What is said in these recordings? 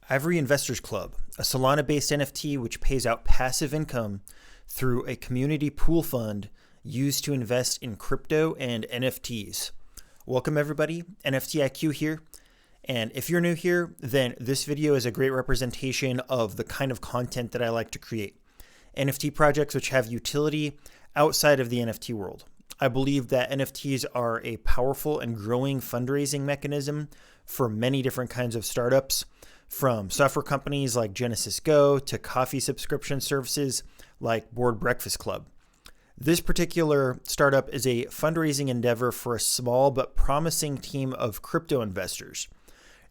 Ivory Investors Club, a Solana-based NFT which pays out passive income through a community pool fund used to invest in crypto and NFTs. Welcome everybody, NFT IQ here. And if you're new here, then this video is a great representation of the kind of content that I like to create. NFT projects which have utility outside of the NFT world. I believe that NFTs are a powerful and growing fundraising mechanism for many different kinds of startups, from software companies like Genesis Go to coffee subscription services like Board Breakfast Club. This particular startup is a fundraising endeavor for a small but promising team of crypto investors.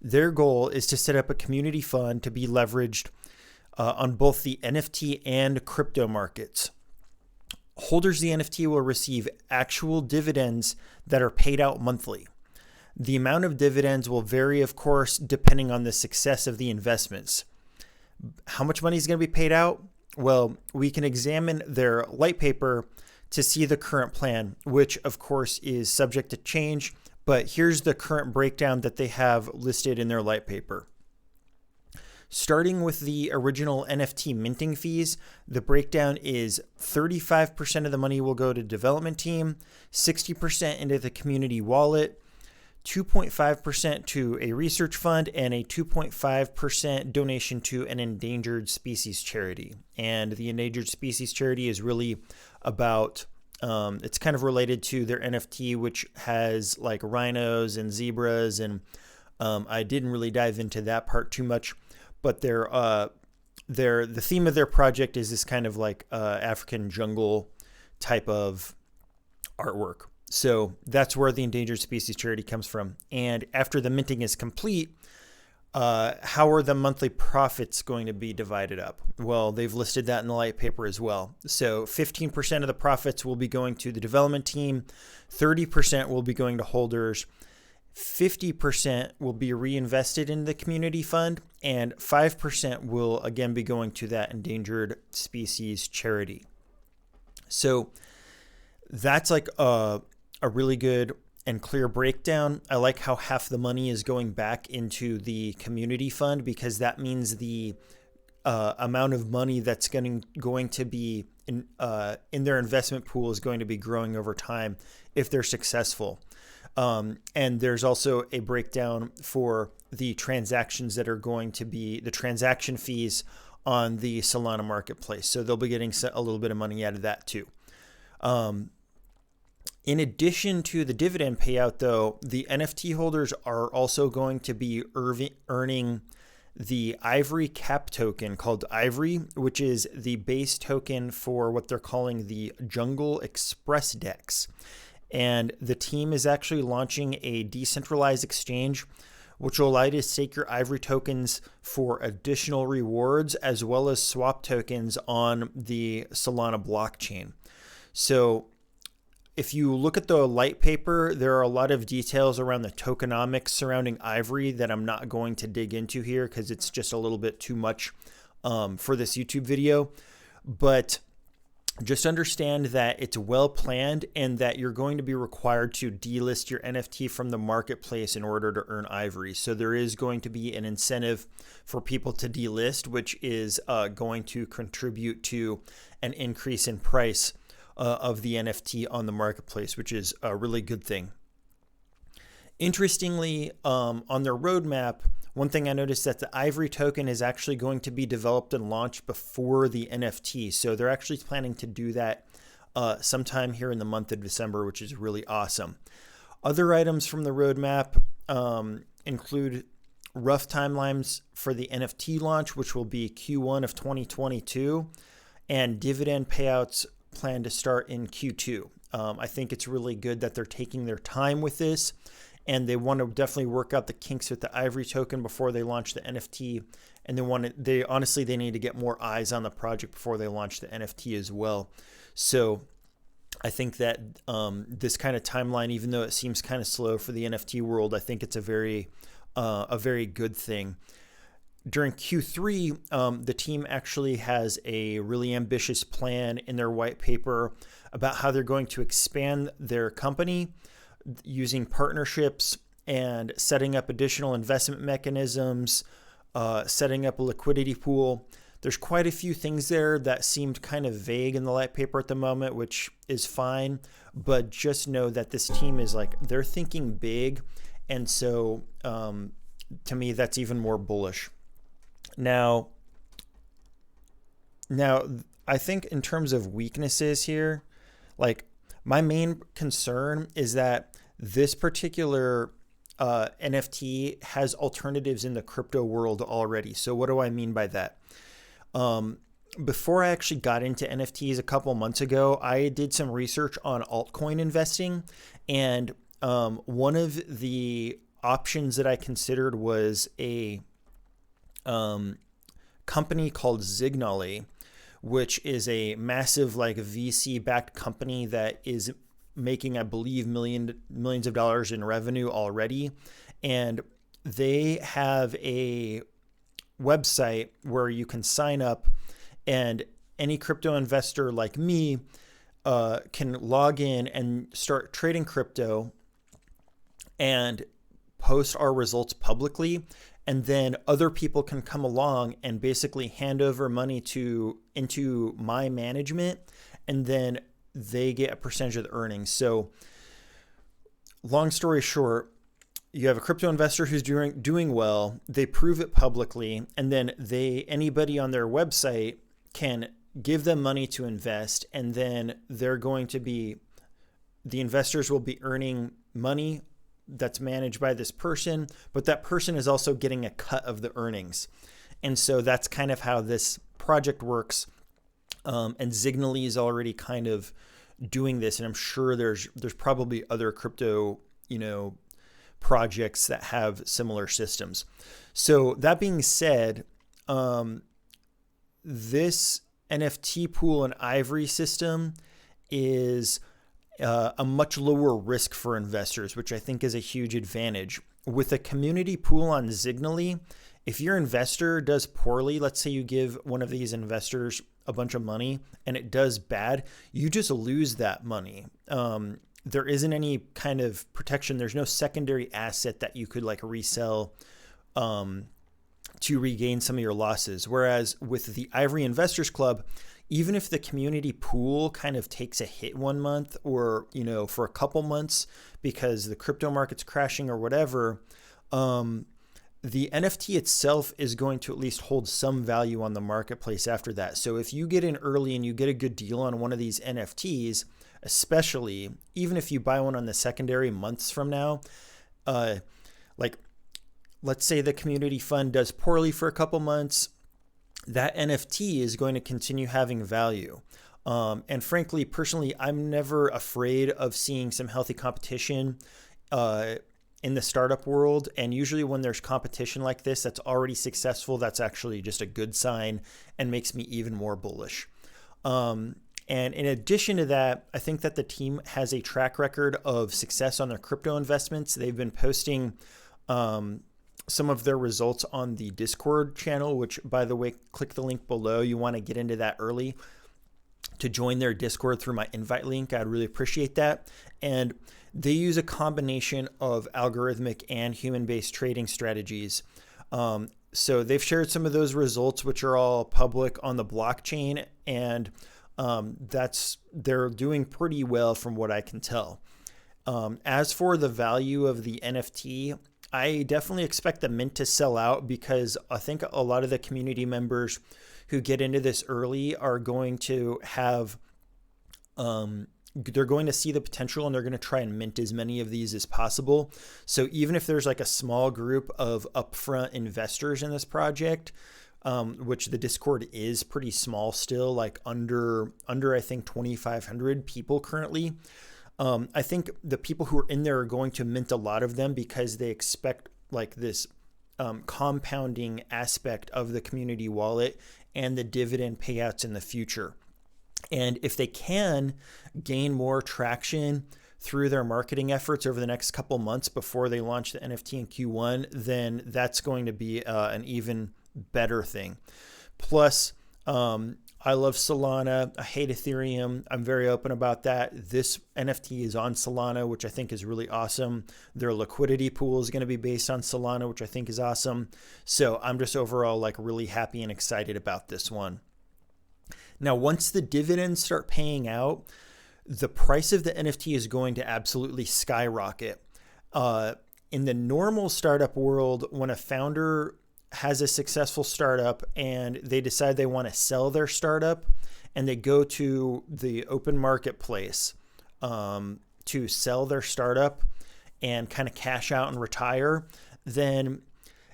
Their goal is to set up a community fund to be leveraged on both the NFT and crypto markets. Holders of the NFT will receive actual dividends that are paid out monthly. The amount of dividends will vary, of course, depending on the success of the investments. How much money is going to be paid out? Well, we can examine their light paper to see the current plan, which of course is subject to change, but here's the current breakdown that they have listed in their light paper. Starting with the original NFT minting fees, the breakdown is 35% of the money will go to development team, 60% into the community wallet, 2.5% to a research fund, and a 2.5% donation to an endangered species charity. And the endangered species charity is really about, it's kind of related to their NFT, which has like rhinos and zebras. And I didn't really dive into that part too much, but the theme of their project is this kind of like African jungle type of artwork. So that's where the endangered species charity comes from. And after the minting is complete, how are the monthly profits going to be divided up? Well, they've listed that in the light paper as well. So 15% of the profits will be going to the development team, 30% will be going to holders, 50% will be reinvested in the community fund, and 5% will again be going to that endangered species charity. So that's like a really good and clear breakdown. I like how half the money is going back into the community fund, because that means the amount of money that's going to be in their investment pool is going to be growing over time if they're successful. And there's also a breakdown for the transactions that are going to be the transaction fees on the Solana marketplace. So they'll be getting a little bit of money out of that too. In addition to the dividend payout, though, the NFT holders are also going to be earning the Ivory cap token called Ivory, which is the base token for what they're calling the Jungle Express DEX. And the team is actually launching a decentralized exchange, which will allow you to stake your Ivory tokens for additional rewards, as well as swap tokens on the Solana blockchain. So if you look at the light paper, there are a lot of details around the tokenomics surrounding Ivory that I'm not going to dig into here because it's just a little bit too much for this YouTube video. But just understand that it's well planned and that you're going to be required to delist your NFT from the marketplace in order to earn Ivory. So there is going to be an incentive for people to delist, which is going to contribute to an increase in price of the NFT on the marketplace, which is a really good thing. Interestingly, on their roadmap, one thing I noticed that the Ivory token is actually going to be developed and launched before the NFT. So they're actually planning to do that sometime here in the month of December, which is really awesome. Other items from the roadmap include rough timelines for the NFT launch, which will be Q1 of 2022, and dividend payouts plan to start in Q2. I think it's really good that they're taking their time with this, and they want to definitely work out the kinks with the Ivory token before they launch the NFT. And they need to get more eyes on the project before they launch the NFT as well. So I think that this kind of timeline, even though it seems kind of slow for the NFT world, I think it's a very good thing. During Q3, the team actually has a really ambitious plan in their white paper about how they're going to expand their company using partnerships and setting up additional investment mechanisms, setting up a liquidity pool. There's quite a few things there that seemed kind of vague in the light paper at the moment, which is fine. But just know that this team is like, they're thinking big. And so to me, that's even more bullish. Now, I think in terms of weaknesses here, like my main concern is that this particular NFT has alternatives in the crypto world already. So what do I mean by that? Before I actually got into NFTs a couple months ago, I did some research on altcoin investing, and one of the options that I considered was a company called Zignally, which is a massive like VC-backed company that is making, I believe, millions of dollars in revenue already. And they have a website where you can sign up, and any crypto investor like me can log in and start trading crypto and post our results publicly. And then other people can come along and basically hand over money into my management, and then they get a percentage of the earnings. So long story short, you have a crypto investor who's doing well, they prove it publicly, and then anybody on their website can give them money to invest, and then the investors will be earning money that's managed by this person, but that person is also getting a cut of the earnings. And so that's kind of how this project works. And Zignally is already kind of doing this, and I'm sure there's probably other crypto, projects that have similar systems. So that being said, this NFT pool and Ivory system is a much lower risk for investors, which I think is a huge advantage. With a community pool on Zignally, if your investor does poorly, let's say you give one of these investors a bunch of money and it does bad, you just lose that money. There isn't any kind of protection. There's no secondary asset that you could like resell to regain some of your losses. Whereas with the Ivory Investors Club, even if the community pool kind of takes a hit 1 month or, for a couple months because the crypto market's crashing or whatever, the NFT itself is going to at least hold some value on the marketplace after that. So if you get in early and you get a good deal on one of these NFTs, especially even if you buy one on the secondary months from now, like let's say the community fund does poorly for a couple months, that NFT is going to continue having value. And frankly, personally, I'm never afraid of seeing some healthy competition in the startup world. And usually when there's competition like this that's already successful, that's actually just a good sign and makes me even more bullish. And in addition to that, I think that the team has a track record of success on their crypto investments. They've been posting some of their results on the Discord channel, which, by the way, click the link below. You want to get into that early to join their Discord through my invite link. I'd really appreciate that. And they use a combination of algorithmic and human-based trading strategies. So they've shared some of those results, which are all public on the blockchain, and they're doing pretty well from what I can tell. As for the value of the NFT, I definitely expect the mint to sell out because I think a lot of the community members who get into this early are going to have, they're going to see the potential and they're going to try and mint as many of these as possible. So even if there's like a small group of upfront investors in this project, which the Discord is pretty small still, like under I think 2,500 people currently. I think the people who are in there are going to mint a lot of them because they expect like this compounding aspect of the community wallet and the dividend payouts in the future. And if they can gain more traction through their marketing efforts over the next couple months before they launch the NFT in Q1, then that's going to be an even better thing. Plus, I love Solana. I hate Ethereum. I'm very open about that. This NFT is on Solana, which I think is really awesome. Their liquidity pool is going to be based on Solana, which I think is awesome. So I'm just overall like really happy and excited about this one. Now, once the dividends start paying out, the price of the NFT is going to absolutely skyrocket. In the normal startup world, when a founder has a successful startup and they decide they want to sell their startup and they go to the open marketplace to sell their startup and kind of cash out and retire, then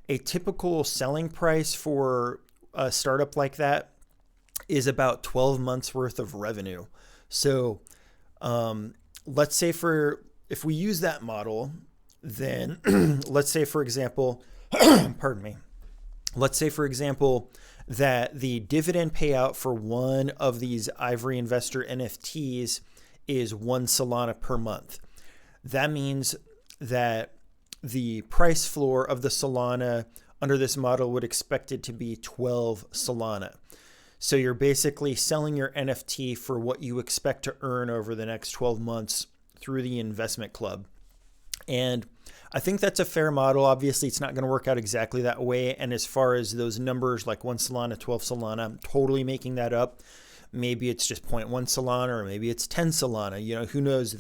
a typical selling price for a startup like that is about 12 months worth of revenue. So let's say if we use that model, then let's say, for example, pardon me. Let's say, for example, that the dividend payout for one of these Ivory Investor NFTs is 1 Solana per month. That means that the price floor of the Solana under this model would expect it to be 12 Solana. So you're basically selling your NFT for what you expect to earn over the next 12 months through the investment club. And I think that's a fair model. Obviously, it's not going to work out exactly that way. And as far as those numbers, like 1 Solana, 12 Solana, I'm totally making that up. Maybe it's just 0.1 Solana, or maybe it's 10 Solana. You know, who knows?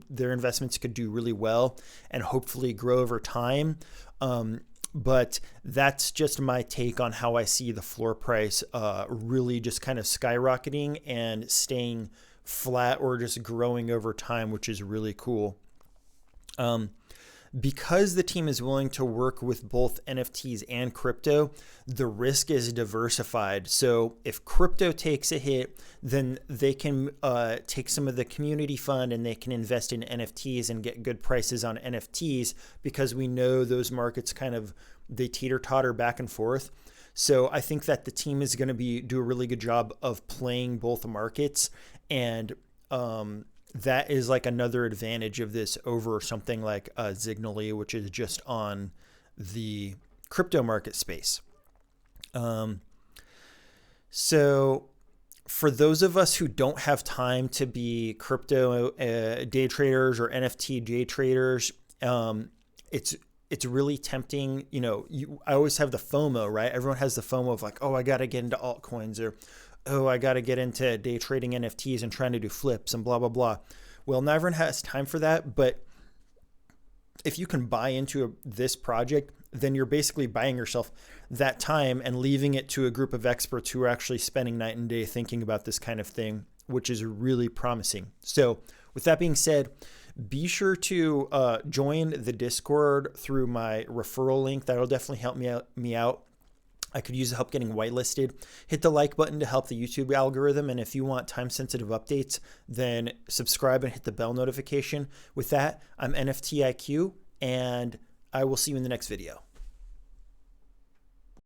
Their investments could do really well and hopefully grow over time. But that's just my take on how I see the floor price really just kind of skyrocketing and staying flat or just growing over time, which is really cool. Because the team is willing to work with both NFTs and crypto, the risk is diversified. So if crypto takes a hit, then they can take some of the community fund and they can invest in NFTs and get good prices on NFTs, because we know those markets they teeter-totter back and forth. So I think that the team is going to do a really good job of playing both markets, and that is like another advantage of this over something like Zignally, which is just on the crypto market space. So for those of us who don't have time to be crypto day traders or NFT day traders, it's really tempting. You know, I always have the FOMO, right? Everyone has the FOMO of like, oh, I got to get into altcoins, or oh, I got to get into day trading NFTs and trying to do flips and blah, blah, blah. Well, not everyone has time for that. But if you can buy into this project, then you're basically buying yourself that time and leaving it to a group of experts who are actually spending night and day thinking about this kind of thing, which is really promising. So with that being said, be sure to join the Discord through my referral link. That'll definitely help me out. I could use help getting whitelisted. Hit the like button to help the YouTube algorithm. And if you want time-sensitive updates, then subscribe and hit the bell notification. With that, I'm NFT IQ, and I will see you in the next video.